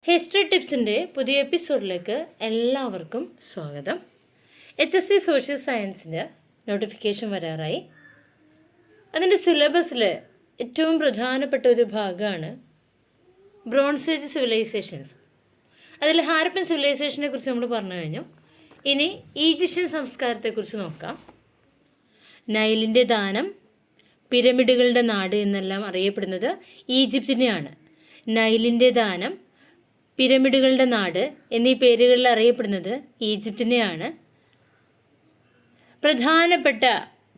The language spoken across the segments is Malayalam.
ഹിസ്റ്ററി ടിപ്സിൻ്റെ പുതിയ എപ്പിസോഡിലേക്ക് എല്ലാവർക്കും സ്വാഗതം. HSC സോഷ്യൽ സയൻസിൻ്റെ നോട്ടിഫിക്കേഷൻ വരാറായി. അതിൻ്റെ സിലബസിൽ ഏറ്റവും പ്രധാനപ്പെട്ട ഒരു ഭാഗമാണ് ബ്രോൺസ് ഏജ് സിവിലൈസേഷൻസ്. അതിൽ ഹാരപ്പൻ സിവിലൈസേഷനെ കുറിച്ച് നമ്മൾ പറഞ്ഞു കഴിഞ്ഞു. ഇനി ഈജിപ്ഷ്യൻ സംസ്കാരത്തെക്കുറിച്ച് നോക്കാം. നൈലിൻ്റെ ദാനം, പിരമിഡുകളുടെ നാട് എന്നെല്ലാം അറിയപ്പെടുന്നത് ഈജിപ്തിനെയാണ്. നൈലിൻ്റെ ദാനം, പിരമിഡുകളുടെ നാട് എന്നീ പേരുകളിൽ അറിയപ്പെടുന്നത് ഈജിപ്തിനെയാണ്. പ്രധാനപ്പെട്ട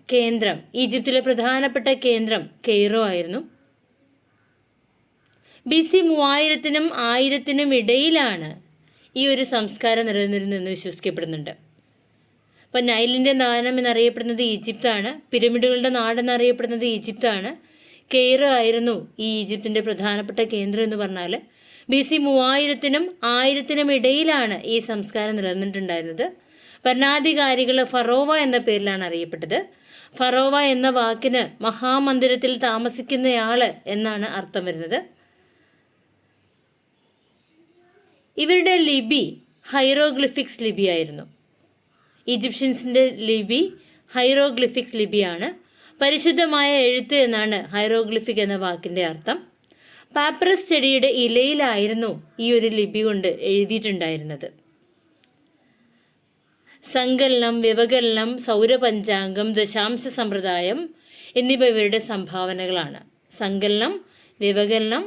കേന്ദ്രം, ഈജിപ്തിലെ പ്രധാനപ്പെട്ട കേന്ദ്രം കെയ്റോ ആയിരുന്നു. BC 3000-നും 1000-നും ഇടയിലാണ് ഈ ഒരു സംസ്കാരം നിലനിന്നിരുന്നതെന്ന് വിശ്വസിക്കപ്പെടുന്നുണ്ട്. അപ്പം നൈലിൻ്റെ ദാനം എന്നറിയപ്പെടുന്നത് ഈജിപ്താണ്, പിരമിഡുകളുടെ നാടെന്നറിയപ്പെടുന്നത് ഈജിപ്താണ്. കെയ്റോ ആയിരുന്നു ഈ ഈജിപ്തിൻ്റെ പ്രധാനപ്പെട്ട കേന്ദ്രം എന്ന് പറഞ്ഞാൽ. BC 3000-നും 1000-നും ഇടയിലാണ് ഈ സംസ്കാരം നിലനിന്നിട്ടുണ്ടായിരുന്നത്. ഭരണാധികാരികൾ ഫറോവ എന്ന പേരിലാണ് അറിയപ്പെട്ടത്. ഫറോവ എന്ന വാക്കിന് മഹാമന്ദിരത്തിൽ താമസിക്കുന്നയാൾ എന്നാണ് അർത്ഥം വരുന്നത്. ഇവരുടെ ലിപി ഹൈറോഗ്ലിഫിക്സ് ലിപിയായിരുന്നു. ഈജിപ്ഷ്യൻസിൻ്റെ ലിപി ഹൈറോഗ്ലിഫിക്സ് ലിപിയാണ്. പരിശുദ്ധമായ എഴുത്ത് എന്നാണ് ഹൈറോഗ്ലിഫിക് എന്ന വാക്കിൻ്റെ അർത്ഥം. പാപ്പറസ് ചെടിയുടെ ഇലയിലായിരുന്നു ഈ ഒരു ലിപി കൊണ്ട് എഴുതിയിട്ടുണ്ടായിരുന്നത്. സങ്കലനം, വ്യവകലനം, സൗരപഞ്ചാംഗം, ദശാംശ സമ്പ്രദായം എന്നിവ ഇവരുടെ സംഭാവനകളാണ്. സങ്കലനം, വ്യവകലനം,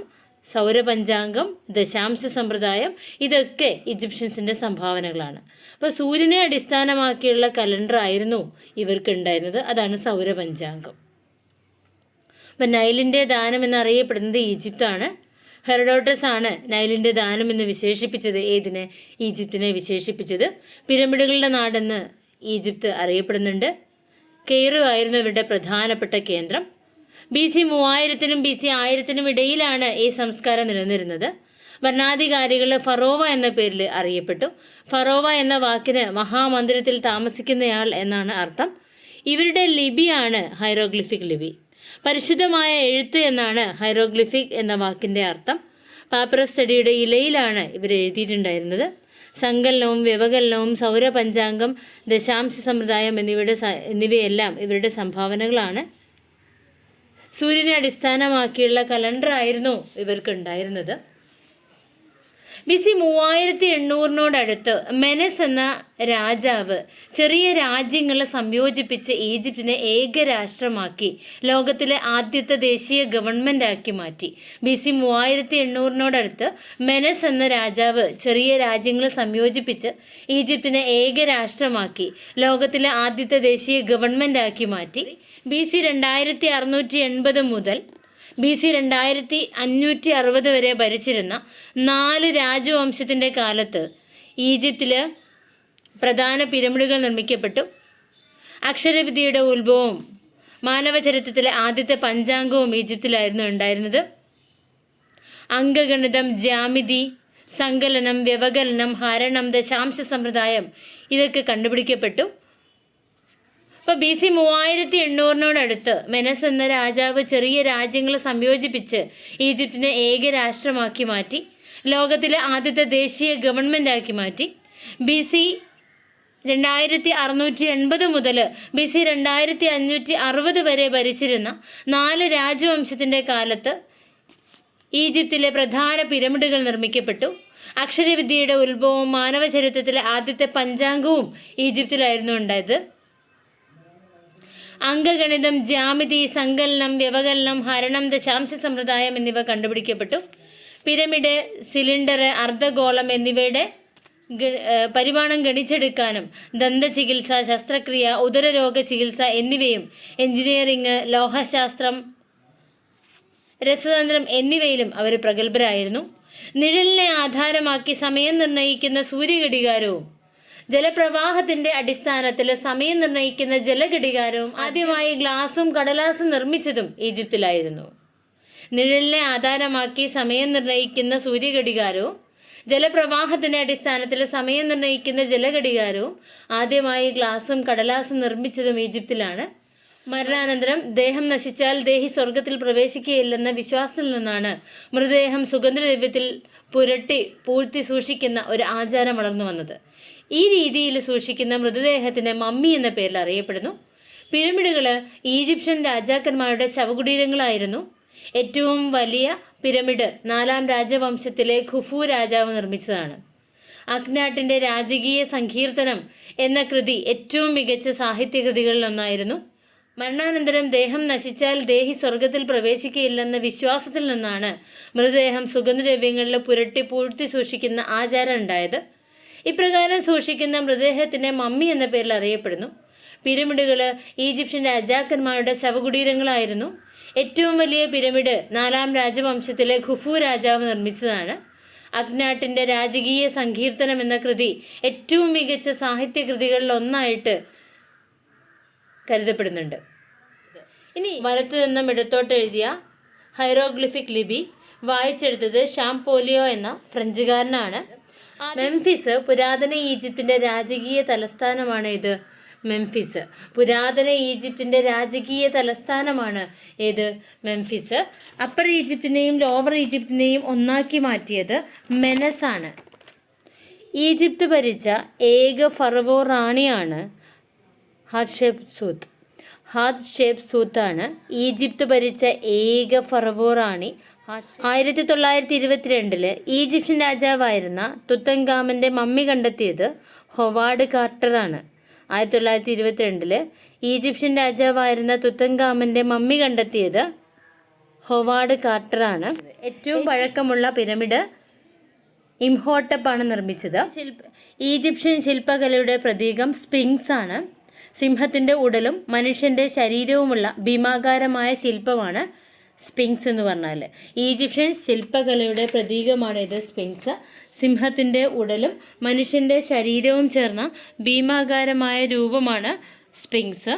സൗരപഞ്ചാംഗം, ദശാംശ സമ്പ്രദായം ഇതൊക്കെ ഈജിപ്ഷ്യൻസിൻ്റെ സംഭാവനകളാണ്. അപ്പോൾ സൂര്യനെ അടിസ്ഥാനമാക്കിയുള്ള കലണ്ടർ ആയിരുന്നു ഇവർക്ക് ഉണ്ടായിരുന്നത്. അതാണ് സൗരപഞ്ചാംഗം. അപ്പം നൈലിൻ്റെ ദാനം എന്നറിയപ്പെടുന്നത് ഈജിപ്താണ്. ഹെറഡോട്ടസ് ആണ് നൈലിൻ്റെ ദാനം എന്ന് വിശേഷിപ്പിച്ചത്. ഏതിനെ? ഈജിപ്തിനെ വിശേഷിപ്പിച്ചത്. പിരമിഡുകളുടെ നാടെന്ന് ഈജിപ്ത് അറിയപ്പെടുന്നുണ്ട്. കെയ്റോ ആയിരുന്നു ഇവരുടെ പ്രധാനപ്പെട്ട കേന്ദ്രം. BC 3000-നും BC 1000-നും ഇടയിലാണ് ഈ സംസ്കാരം നിലനിന്നിരുന്നത്. ഭരണാധികാരികൾ ഫറോവ എന്ന പേരിൽ അറിയപ്പെട്ടു. ഫറോവ എന്ന വാക്കിന് മഹാമന്ദിരത്തിൽ താമസിക്കുന്നയാൾ എന്നാണ് അർത്ഥം. ഇവരുടെ ലിപിയാണ് ഹൈറോഗ്ലിഫിക് ലിപി. പരിശുദ്ധമായ എഴുത്ത് എന്നാണ് ഹൈറോഗ്ലിഫിക് എന്ന വാക്കിൻ്റെ അർത്ഥം. പാപ്പറസ് ചെടിയുടെ ഇലയിലാണ് ഇവർ എഴുതിയിട്ടുണ്ടായിരുന്നത്. സങ്കലനവും വ്യവകലനവും സൗരപഞ്ചാംഗം, ദശാംശ സമ്പ്രദായം എന്നിവയെല്ലാം ഇവരുടെ സംഭാവനകളാണ്. സൂര്യനെ അടിസ്ഥാനമാക്കിയുള്ള കലണ്ടർ ആയിരുന്നു ഇവർക്കുണ്ടായിരുന്നത്. BC 3800-നോടടുത്ത് മെനസ് എന്ന രാജാവ് ചെറിയ രാജ്യങ്ങളെ സംയോജിപ്പിച്ച് ഈജിപ്തിനെ ഏകരാഷ്ട്രമാക്കി ലോകത്തിലെ ആദ്യത്തെ ദേശീയ ഗവൺമെൻറ്റാക്കി മാറ്റി. BC 3800-നോടടുത്ത് മെനസ് എന്ന രാജാവ് ചെറിയ രാജ്യങ്ങളെ സംയോജിപ്പിച്ച് ഈജിപ്തിനെ ഏകരാഷ്ട്രമാക്കി ലോകത്തിലെ ആദ്യത്തെ ദേശീയ ഗവൺമെൻറ്റാക്കി മാറ്റി. BC 2680 മുതൽ BC 2560 വരെ ഭരിച്ചിരുന്ന 4 രാജവംശത്തിൻ്റെ കാലത്ത് ഈജിപ്തിൽ പ്രധാന പിരമിഡുകൾ നിർമ്മിക്കപ്പെട്ടു. അക്ഷരവിദ്യയുടെ ഉത്ഭവവും മാനവചരിത്രത്തിലെ ആദ്യത്തെ പഞ്ചാംഗവും ഈജിപ്തിലായിരുന്നു ഉണ്ടായിരുന്നത്. അംഗഗണിതം, ജ്യാമിതി, സങ്കലനം, വ്യവകലനം, ഹരണം, ദശാംശ സമ്പ്രദായം ഇതൊക്കെ കണ്ടുപിടിക്കപ്പെട്ടു. അപ്പോൾ BC 3800-നോടടുത്ത് മെനസ് എന്ന രാജാവ് ചെറിയ രാജ്യങ്ങളെ സംയോജിപ്പിച്ച് ഈജിപ്തിനെ ഏകരാഷ്ട്രമാക്കി മാറ്റി. ലോകത്തിലെ ആദ്യത്തെ ദേശീയ ഗവൺമെൻറ്റാക്കി മാറ്റി. BC 2680 മുതൽ BC 2560 വരെ ഭരിച്ചിരുന്ന 4 രാജവംശത്തിൻ്റെ കാലത്ത് ഈജിപ്തിലെ പ്രധാന പിരമിഡുകൾ നിർമ്മിക്കപ്പെട്ടു. അക്ഷരവിദ്യയുടെ ഉത്ഭവവും മാനവചരിത്രത്തിലെ ആദ്യത്തെ പഞ്ചാംഗവും ഈജിപ്തിലായിരുന്നു ഉണ്ടായത്. അംഗഗണിതം, ജ്യാമിതി, സങ്കലനം, വ്യവകലനം, ഹരണം, ദശാംശ സമ്പ്രദായം എന്നിവ കണ്ടുപിടിക്കപ്പെട്ടു. പിരമിഡ്, സിലിണ്ടർ, അർദ്ധഗോളം എന്നിവയുടെ പരിമാണം ഗണിച്ചെടുക്കാനും ദന്തചികിത്സ, ശസ്ത്രക്രിയ, ഉദരരോഗ ചികിത്സ എന്നിവയും എഞ്ചിനീയറിംഗ്, ലോഹശാസ്ത്രം, രസതന്ത്രം എന്നിവയിലും അവർ പ്രഗത്ഭരായിരുന്നു. നിഴലിനെ ആധാരമാക്കി സമയം നിർണ്ണയിക്കുന്ന സൂര്യഘടികാരവും ജലപ്രവാഹത്തിന്റെ അടിസ്ഥാനത്തിൽ സമയം നിർണ്ണയിക്കുന്ന ജലഘടികാരവും ആദ്യമായി ഗ്ലാസും കടലാസും നിർമ്മിച്ചതും ഈജിപ്തിലായിരുന്നു. നിഴലിനെ ആധാരമാക്കി സമയം നിർണ്ണയിക്കുന്ന സൂര്യഘടികാരവും ജലപ്രവാഹത്തിന്റെ അടിസ്ഥാനത്തിൽ സമയം നിർണ്ണയിക്കുന്ന ജലഘടികാരവും ആദ്യമായി ഗ്ലാസും കടലാസും നിർമ്മിച്ചതും ഈജിപ്തിലാണ്. മരണാനന്തരം ദേഹം നശിച്ചാൽ ദേഹി സ്വർഗത്തിൽ പ്രവേശിക്കുകയില്ലെന്ന വിശ്വാസത്തിൽ നിന്നാണ് മൃതദേഹം സുഗന്ധദ്രവ്യത്തിൽ പുരട്ടി പൂഴ്ത്തി സൂക്ഷിക്കുന്ന ഒരു ആചാരം വളർന്നു വന്നത്. ഈ രീതിയിൽ സൂക്ഷിക്കുന്ന മൃതദേഹത്തിന് മമ്മി എന്ന പേരിൽ അറിയപ്പെടുന്നു. പിരമിഡുകൾ ഈജിപ്ഷ്യൻ രാജാക്കന്മാരുടെ ശവകുടീരങ്ങളായിരുന്നു. ഏറ്റവും വലിയ പിരമിഡ് 4-ാം രാജവംശത്തിലെ ഖുഫു രാജാവ് നിർമ്മിച്ചതാണ്. അഖ്നാട്ടിൻ്റെ രാജകീയ സങ്കീർത്തനം എന്ന കൃതി ഏറ്റവും മികച്ച സാഹിത്യകൃതികളിലൊന്നായിരുന്നു. മരണാനന്തരം ദേഹം നശിച്ചാൽ ദേഹി സ്വർഗത്തിൽ പ്രവേശിക്കുകയില്ലെന്ന വിശ്വാസത്തിൽ നിന്നാണ് മൃതദേഹം സുഗന്ധദ്രവ്യങ്ങളിൽ പുരട്ടി പൂഴ്ത്തി സൂക്ഷിക്കുന്ന ആചാരം ഉണ്ടായത്. ഇപ്രകാരം സൂക്ഷിക്കുന്ന മൃതദേഹത്തിന് മമ്മി എന്ന പേരിൽ അറിയപ്പെടുന്നു. പിരമിഡുകൾ ഈജിപ്ഷ്യൻ രാജാക്കന്മാരുടെ ശവകുടീരങ്ങളായിരുന്നു. ഏറ്റവും വലിയ പിരമിഡ് 4-ാം രാജവംശത്തിലെ ഖുഫു രാജാവ് നിർമ്മിച്ചതാണ്. അഖ്നാട്ടിൻ്റെ രാജകീയ സങ്കീർത്തനം എന്ന കൃതി ഏറ്റവും മികച്ച സാഹിത്യകൃതികളിലൊന്നായിട്ട് കരുതപ്പെടുന്നുണ്ട്. ഇനി വലത്തു നിന്നും ഇടത്തോട്ട് എഴുതിയ ഹൈറോഗ്ലിഫിക് ലിപി വായിച്ചെടുത്തത് ഷാംപോലിയോ എന്ന ഫ്രഞ്ചുകാരനാണ്. മെംഫിസ് പുരാതന ഈജിപ്തിൻ്റെ രാജകീയ തലസ്ഥാനമാണ്. മെംഫിസ് പുരാതന ഈജിപ്തിൻ്റെ രാജകീയ തലസ്ഥാനമാണ്. മെംഫിസ്. അപ്പർ ഈജിപ്തിനെയും ലോവർ ഈജിപ്തിനെയും ഒന്നാക്കി മാറ്റിയത് മെനസ് ആണ്. ഈജിപ്ത് ഭരിച്ച ഏക ഫറവോ റാണിയാണ് ഹാത്ഷേപ്സൂത്ത് ആണ് ഈജിപ്ത് ഭരിച്ച ഏക ഫറവോ റാണി. 1922 ഈജിപ്ഷ്യൻ രാജാവായിരുന്ന തുത്തൻഖാമൻ്റെ മമ്മി കണ്ടെത്തിയത് ഹൊവാർഡ് കാർട്ടറാണ്. 1922 ഈജിപ്ഷ്യൻ രാജാവായിരുന്ന തുത്തൻഖാമൻ്റെ മമ്മി കണ്ടെത്തിയത് ഹൊവാർഡ് കാർട്ടറാണ്. ഏറ്റവും പഴക്കമുള്ള പിരമിഡ് ഇംഹോട്ടപ്പ് ആണ് നിർമ്മിച്ചത്. ഈജിപ്ഷ്യൻ ശില്പകലയുടെ പ്രതീകം സ്ഫിങ്സ് ആണ്. സിംഹത്തിൻ്റെ ഉടലും മനുഷ്യൻ്റെ ശരീരവുമുള്ള ഭീമാകാരമായ ശില്പമാണ് സ്ഫിങ്സ് എന്ന് പറഞ്ഞാൽ. ഈജിപ്ഷ്യൻ ശില്പകലയുടെ പ്രതീകമാണ് സ്ഫിങ്സ്. സിംഹത്തിൻ്റെ ഉടലും മനുഷ്യൻ്റെ ശരീരവും ചേർന്ന ഭീമാകാരമായ രൂപമാണ് സ്ഫിങ്സ്.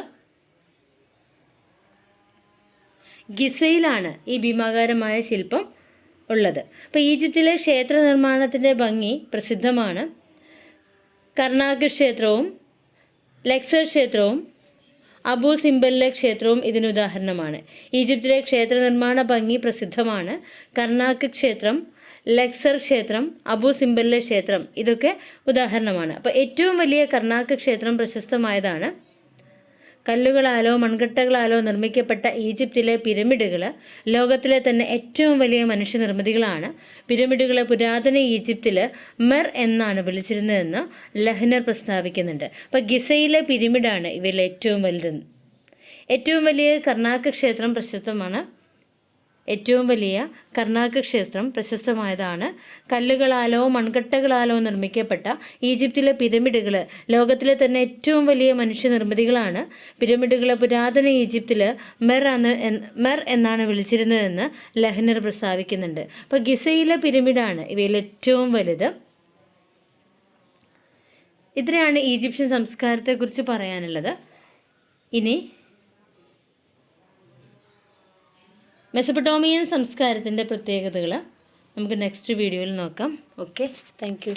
ഗിസയിലാണ് ഈ ഭീമാകാരമായ ശില്പം ഉള്ളത്. അപ്പോൾ ഈജിപ്തിലെ ക്ഷേത്ര നിർമ്മാണത്തിൻ്റെ ഭംഗി പ്രസിദ്ധമാണ്. കർണാക് ക്ഷേത്രവും ലക്സർ ക്ഷേത്രവും അബു സിംബലിലെ ക്ഷേത്രവും ഇതിനുദാഹരണമാണ്. ഈജിപ്തിലെ ക്ഷേത്ര നിർമ്മാണ ഭംഗി പ്രസിദ്ധമാണ്. കർണാക് ക്ഷേത്രം, ലക്സർ ക്ഷേത്രം, അബു സിംബലിലെ ക്ഷേത്രം ഇതൊക്കെ ഉദാഹരണമാണ്. അപ്പോൾ ഏറ്റവും വലിയ കർണാക് ക്ഷേത്രം പ്രശസ്തമായതാണ്. കല്ലുകളാലോ മൺകട്ടകളാലോ നിർമ്മിക്കപ്പെട്ട ഈജിപ്തിലെ പിരമിഡുകൾ ലോകത്തിലെ തന്നെ ഏറ്റവും വലിയ മനുഷ്യനിർമ്മിതികളാണ്. പിരമിഡുകളെ പുരാതന ഈജിപ്തിൽ മെർ എന്നാണ് വിളിച്ചിരുന്നതെന്ന് ലഹ്നർ പ്രസ്താവിക്കുന്നുണ്ട്. അപ്പോൾ ഗിസയിലെ പിരമിഡാണ് ഇവയിൽ ഏറ്റവും വലുത്. ഏറ്റവും വലിയ കർണാക് ക്ഷേത്രം പ്രശസ്തമാണ്. ഏറ്റവും വലിയ കർണാക് ക്ഷേത്രം പ്രശസ്തമായതാണ്. കല്ലുകളാലോ മൺകട്ടകളാലോ നിർമ്മിക്കപ്പെട്ട ഈജിപ്തിലെ പിരമിഡുകൾ ലോകത്തിലെ തന്നെ ഏറ്റവും വലിയ മനുഷ്യനിർമ്മിതികളാണ്. പിരമിഡുകളെ പുരാതന ഈജിപ്തിൽ മെർ എന്നാണ് വിളിച്ചിരുന്നതെന്ന് ലഹ്നർ പ്രസ്താവിക്കുന്നുണ്ട്. അപ്പോൾ ഗിസയിലെ പിരമിഡാണ് ഇവയിൽ ഏറ്റവും വലുത്. ഇത്രയാണ് ഈജിപ്ഷ്യൻ സംസ്കാരത്തെക്കുറിച്ച് പറയാനുള്ളത്. ഇനി മെസപ്പൊട്ടോമിയൻ സംസ്കാരത്തിൻ്റെ പ്രത്യേകതകൾ നമുക്ക് നെക്സ്റ്റ് വീഡിയോയിൽ നോക്കാം. Okay, thank you.